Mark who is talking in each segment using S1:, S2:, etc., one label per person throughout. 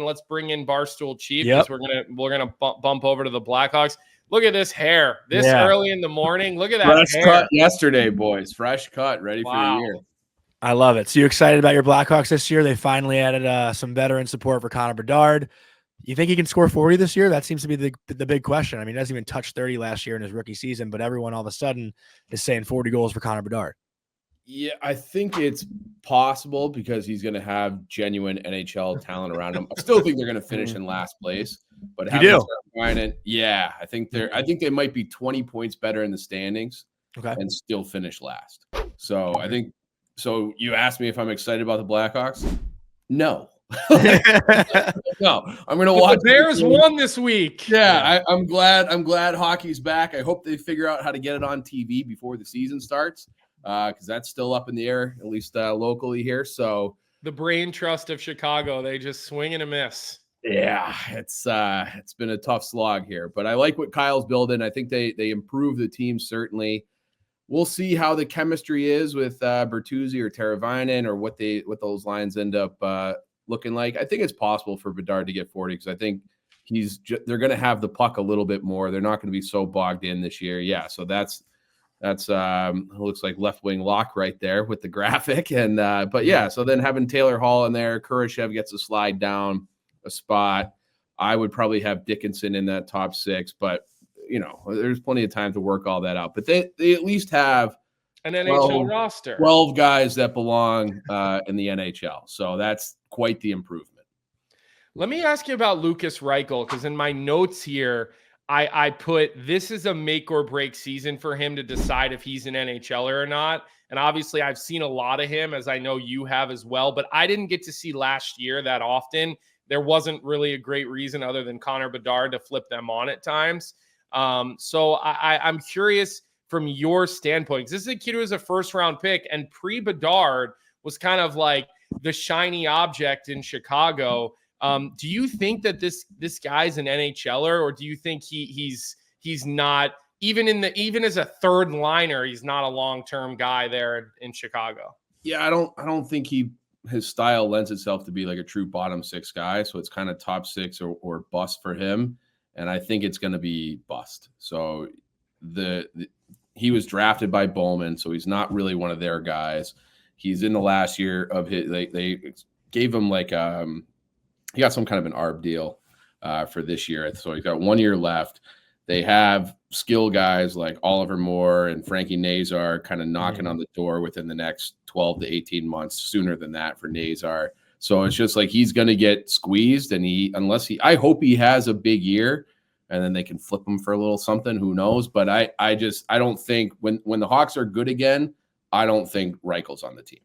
S1: let's bring in Barstool Chief
S2: Yep.
S1: because we're gonna bump over to the Blackhawks. Look at this hair. Early in the morning. Look at that
S3: fresh
S1: hair.
S3: cut yesterday, boys. Fresh cut, ready for the year.
S2: I love it. So you excited about your Blackhawks this year? They finally added some veteran support for Connor Bedard. You think he can score 40 this year? That seems to be the big question. I mean, he doesn't even touch 30 last year in his rookie season, but everyone all of a sudden is saying 40 goals for Connor Bedard.
S3: Yeah, I think it's possible because he's going to have genuine NHL talent around him. I still think they're going to finish in last place, but
S2: you do.
S3: Yeah, I think they might be 20 points better in the standings, and still finish last. So I think. So you asked me if I'm excited about the Blackhawks? No. No, I'm going to watch.
S1: The Bears won this week.
S3: Yeah, I'm glad hockey's back. I hope they figure out how to get it on TV before the season starts. Because that's still up in the air, at least locally here. So
S1: the brain trust of Chicago, they just swing and a miss.
S3: Yeah, it's been a tough slog here, but I like what Kyle's building. I think they improve the team certainly. We'll see how the chemistry is with Bertuzzi or Teravainen or what those lines end up looking like. I think it's possible for Bedard to get 40 because I think they're going to have the puck a little bit more. They're not going to be so bogged in this year. Yeah, so that's looks like left wing lock right there with the graphic. And but yeah, so then having Taylor Hall in there, Kurashev gets a slide down a spot. I would probably have Dickinson in that top 6, but there's plenty of time to work all that out. But they at least have
S1: an NHL roster,
S3: 12 guys that belong in the NHL. So that's quite the improvement.
S1: Let me ask you about Lucas Reichel, because in my notes here, I put this is a make or break season for him to decide if he's an NHLer or not. And obviously I've seen a lot of him, as I know you have as well, but I didn't get to see last year that often. There wasn't really a great reason other than Connor Bedard to flip them on at times. So I'm curious from your standpoint, because this is a kid who was a first round pick and pre-Bedard was kind of like the shiny object in Chicago. Do you think that this guy's an NHLer, or do you think he's not even as a third liner, he's not a long-term guy there in Chicago?
S3: Yeah, I don't think his style lends itself to be like a true bottom 6 guy. So it's kind of top 6 or bust for him. And I think it's going to be bust. So he was drafted by Bowman, so he's not really one of their guys. He's in the last year of his. They gave him like he got some kind of an ARB deal for this year. So he's got 1 year left. They have skill guys like Oliver Moore and Frankie Nazar kind of knocking on the door within the next 12 to 18 months, sooner than that for Nazar. So it's just like he's going to get squeezed, and I hope he has a big year, and then they can flip him for a little something. Who knows? But I don't think when the Hawks are good again, I don't think Reichel's on the team.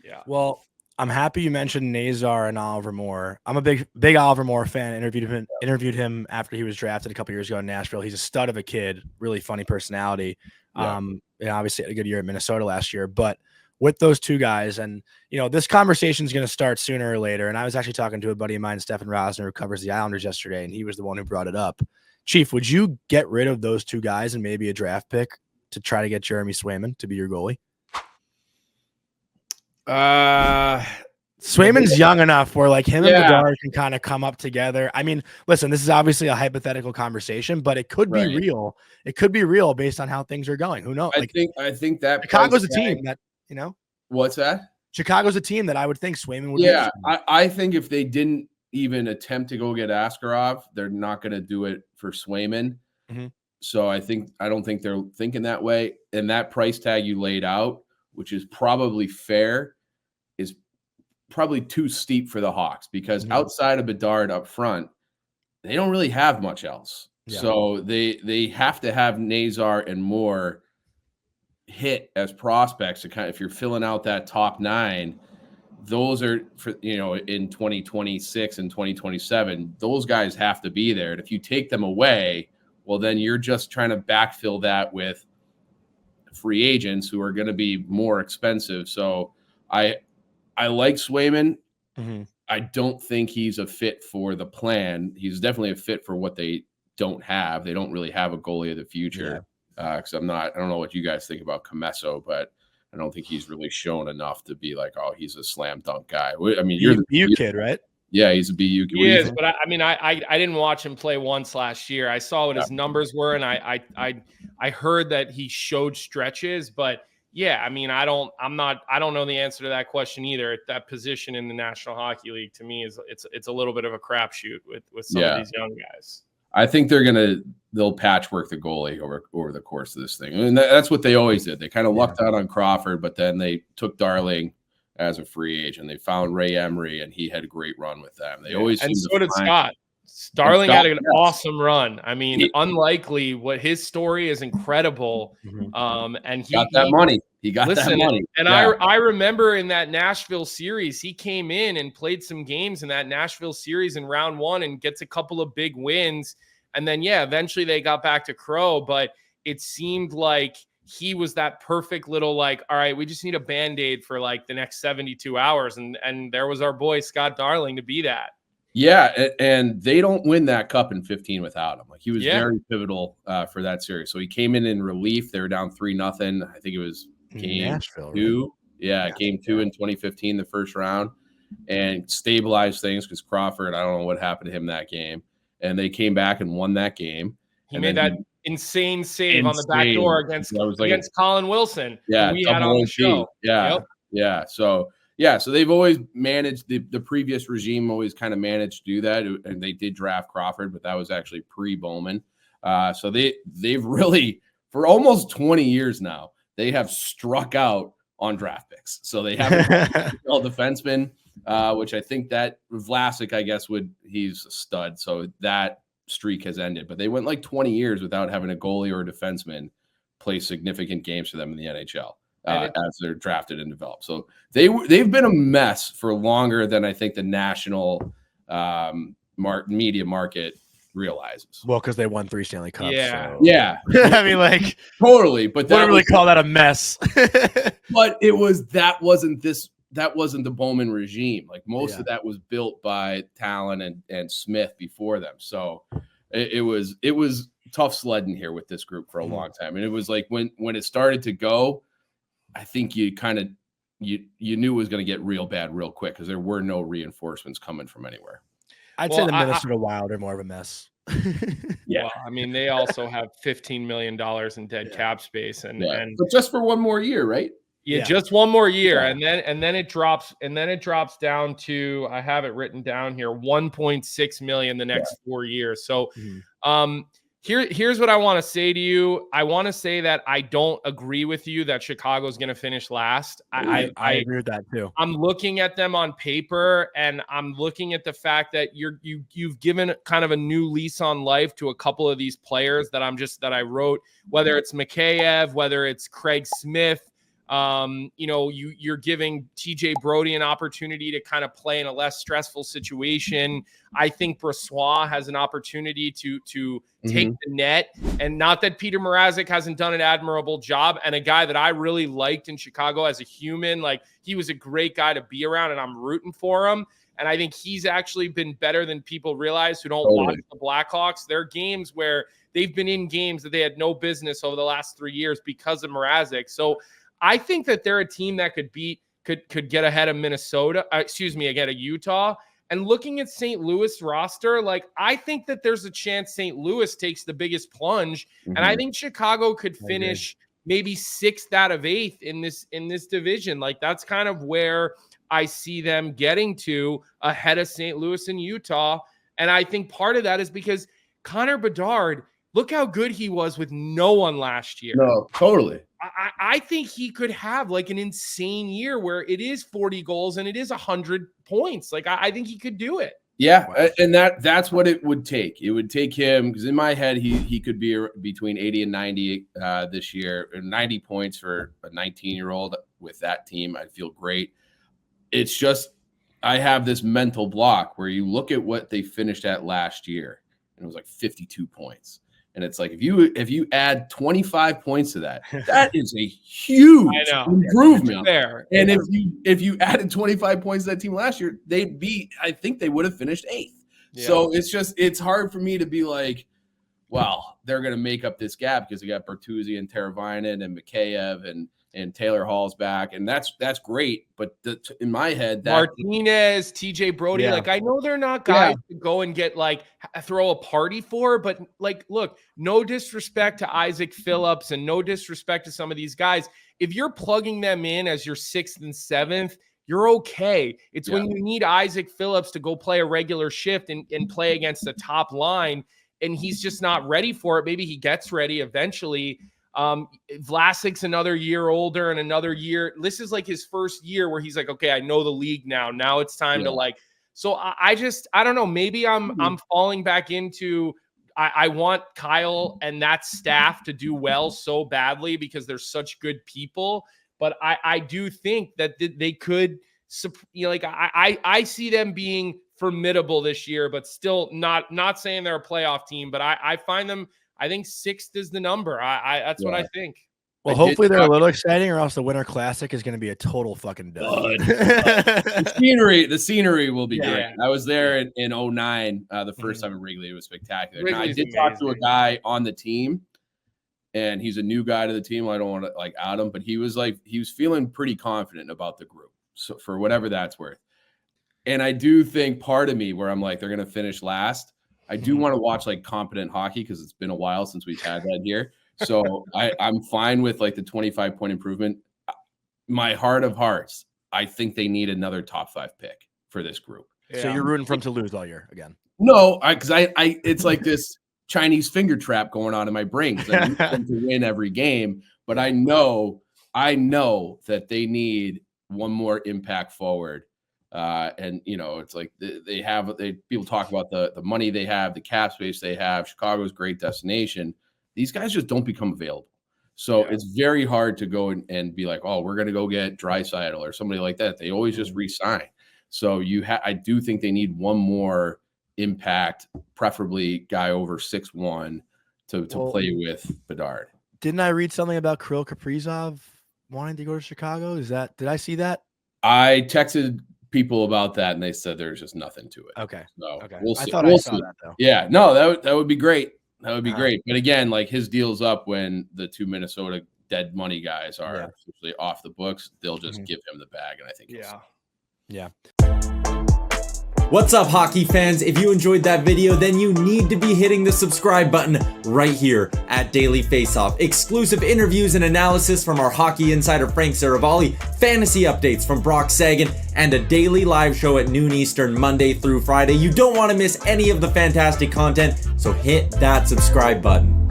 S1: Yeah.
S2: Well, I'm happy you mentioned Nazar and Oliver Moore. I'm a big Oliver Moore fan. Interviewed him after he was drafted a couple years ago in Nashville. He's a stud of a kid, really funny personality.
S3: Yeah.
S2: And obviously had a good year at Minnesota last year. But with those two guys, and this conversation is going to start sooner or later. And I was actually talking to a buddy of mine, Stefan Rosner, who covers the Islanders yesterday, and he was the one who brought it up. Chief, would you get rid of those two guys and maybe a draft pick to try to get Jeremy Swayman to be your goalie? Swayman's young enough where like him and Bedard can kind of come up together. I mean, listen, this is obviously a hypothetical conversation, but it could be real. It could be real based on how things are going. Who knows?
S3: I think that
S2: Chicago's a team that
S3: What's that?
S2: Chicago's a team that I would think Swayman would.
S3: Yeah, I think if they didn't even attempt to go get Askarov, they're not going to do it for Swayman.
S2: Mm-hmm.
S3: So I don't think they're thinking that way. And that price tag you laid out, which is probably fair, is probably too steep for the Hawks because outside of Bedard up front, they don't really have much else. Yeah. So they have to have Nazar and Moore hit as prospects to kind of, if you're filling out that top 9, those are for, in 2026 and 2027, those guys have to be there. And if you take them away, well, then you're just trying to backfill that with free agents who are going to be more expensive. So I like Swayman.
S2: Mm-hmm.
S3: I don't think he's a fit for the plan. He's definitely a fit for what they don't have. They don't really have a goalie of the future. Because I don't know what you guys think about Comesso, but I don't think he's really shown enough to be like, oh, he's a slam dunk guy. I mean, you're
S2: the kid, right?
S3: Yeah, he's a BU.
S1: He is, but I mean, I didn't watch him play once last year. I saw what his numbers were, and I heard that he showed stretches, but yeah, I mean, I don't know the answer to that question either. That position in the National Hockey League to me is it's a little bit of a crapshoot with some of these young guys.
S3: I think they'll patchwork the goalie over the course of this thing. And that's what they always did. They kind of lucked out on Crawford, but then they took Darling as a free agent. They found Ray Emery, and he had a great run with them. They always
S1: and so did Scott. Darling had an awesome run. I mean, unlikely. What his story is incredible. And he
S3: got that money. He got that money.
S1: And I remember in that Nashville series, he came in and played some games in that Nashville series in round 1 and gets a couple of big wins. And then, eventually they got back to Crow, but it seemed like he was that perfect little all right, we just need a Band-Aid for the next 72 hours. And there was our boy, Scott Darling, to be that.
S3: Yeah, and they don't win that cup in 15 without him. He was very pivotal for that series. So he came in relief. They were down 3-0. I think it was game Nashville, 2. Right? Yeah, game 2 in 2015, the first round, and stabilized things because Crawford, I don't know what happened to him that game. And they came back and won that game.
S1: He made that insane save on the back door against Colin Wilson.
S3: Yeah,
S1: we had on the show.
S3: Yeah. So they've always managed the previous regime always kind of managed to do that, and they did draft Crawford, but that was actually pre-Bowman. So they've really for almost 20 years now they have struck out on draft picks. So they haven't all defensemen, which I think that Vlasic, I guess, he's a stud. So that streak has ended, but they went 20 years without having a goalie or a defenseman play significant games for them in the NHL. As they're drafted and developed. So they've been a mess for longer than I think the national media market realizes.
S2: Well, because they won 3 Stanley Cups.
S3: Yeah.
S2: So.
S3: Yeah.
S2: I mean,
S3: totally. But
S2: wouldn't really call that a mess.
S3: But that wasn't the Bowman regime. Most of that was built by Talon and Smith before them. So it was tough sledding here with this group for a long time. And it was when it started to go, I think you knew it was going to get real bad real quick because there were no reinforcements coming from anywhere.
S2: I'd say the Minnesota Wild are more of a mess.
S3: Yeah,
S1: well, I mean, they also have $15 million in dead cap space, and
S3: but just for one more year, right?
S1: Yeah, just one more year, and then it drops down to, I have it written down here, 1.6 million the next 4 years. So, Here's what I want to say to you. I want to say that I don't agree with you that Chicago's going to finish last.
S2: I agree with that too. I'm
S1: looking at them on paper, and I'm looking at the fact that you've given kind of a new lease on life to a couple of these players that I wrote, whether it's Mikheyev, whether it's Craig Smith. You're giving TJ Brody an opportunity to kind of play in a less stressful situation. I think Brossoit has an opportunity to take the net, and not that Peter Mrazek hasn't done an admirable job, and a guy that I really liked in Chicago as a human. He was a great guy to be around, and I'm rooting for him. And I think he's actually been better than people realize who don't watch the Blackhawks. There are games where they've been in games that they had no business over the last 3 years because of Mrazek. So I think that they're a team that could get ahead of Minnesota, ahead of Utah. And looking at St. Louis roster, I think that there's a chance St. Louis takes the biggest plunge. And I think Chicago could finish maybe 6th out of 8th in this division. That's kind of where I see them getting to, ahead of St. Louis and Utah. And I think part of that is because Connor Bedard, look how good he was with no one last year.
S3: No, totally.
S1: I think he could have an insane year where it is 40 goals and it is 100 points. I think he could do it.
S3: Yeah, and that's what it would take. It would take him, because in my head he could be between 80 and 90 this year. 90 points for a 19-year-old with that team, I'd feel great. It's just I have this mental block where you look at what they finished at last year, and it was 52 points. And it's if you add 25 points to that, that is a huge improvement.
S1: There.
S3: And if you added 25 points to that team last year, I think they would have finished 8th. Yeah. So it's hard for me to be well, they're going to make up this gap because they got Bertuzzi and Teravainen and Mikheyev and and Taylor Hall's back, and that's great. But in my head, that
S1: Martinez, TJ Brody, like I know they're not guys to go and get like throw a party for, but like, look, no disrespect to Isaac Phillips and no disrespect to some of these guys. If you're plugging them in as your 6th and 7th, you're okay. It's when you need Isaac Phillips to go play a regular shift and play against the top line, and he's just not ready for it. Maybe he gets ready eventually. Vlasic's another year older and another year. This is like his first year where he's like, okay, I know the league now. Now it's time to like, so I don't know. Maybe I'm falling back into, I want Kyle and that staff to do well so badly because they're such good people. But I do think that they could, like I see them being formidable this year, but still not saying they're a playoff team, but I find them, I think 6th is the number. That's what I think.
S2: Well, hopefully they're a little exciting, or else the Winter Classic is going to be a total fucking dud.
S3: The scenery will be great. I was there in 2009, the first time in Wrigley. It was spectacular. Now, I did talk to a guy on the team, and he's a new guy to the team. I don't want to like out him, but he was feeling pretty confident about the group. So for whatever that's worth. And I do think part of me where I'm like, they're going to finish last. I do want to watch like competent hockey because it's been a while since we've had that here. So I'm fine with like the 25-point improvement. My heart of hearts, I think they need another top 5 pick for this group.
S2: Yeah. So you're rooting for them to lose all year again?
S3: No, because I it's like this Chinese finger trap going on in my brain because I need them to win every game. But I know that they need one more impact forward. And it's like people talk about the money they have, the cap space they have. Chicago's a great destination. These guys just don't become available. So it's very hard to go and be like, oh, we're going to go get Draisaitl or somebody like that. They always just re-sign. So I do think they need one more impact, preferably guy over 6'1" to play with Bedard.
S2: Didn't I read something about Kirill Kaprizov wanting to go to Chicago? Did I see that?
S3: I texted people about that and they said there's just nothing to it.
S2: Okay.
S3: So
S2: we'll see. I thought I saw that though.
S3: Yeah, no, that would be great. That would be great. But again, like his deal's up when the 2 Minnesota dead money guys are essentially off the books. They'll just give him the bag, and I think
S2: yeah.
S4: What's up, hockey fans? If you enjoyed that video, then you need to be hitting the subscribe button right here at Daily Faceoff. Exclusive interviews and analysis from our hockey insider Frank Saravalli, fantasy updates from Brock Sagan, and a daily live show at noon Eastern, Monday through Friday. You don't want to miss any of the fantastic content, so hit that subscribe button.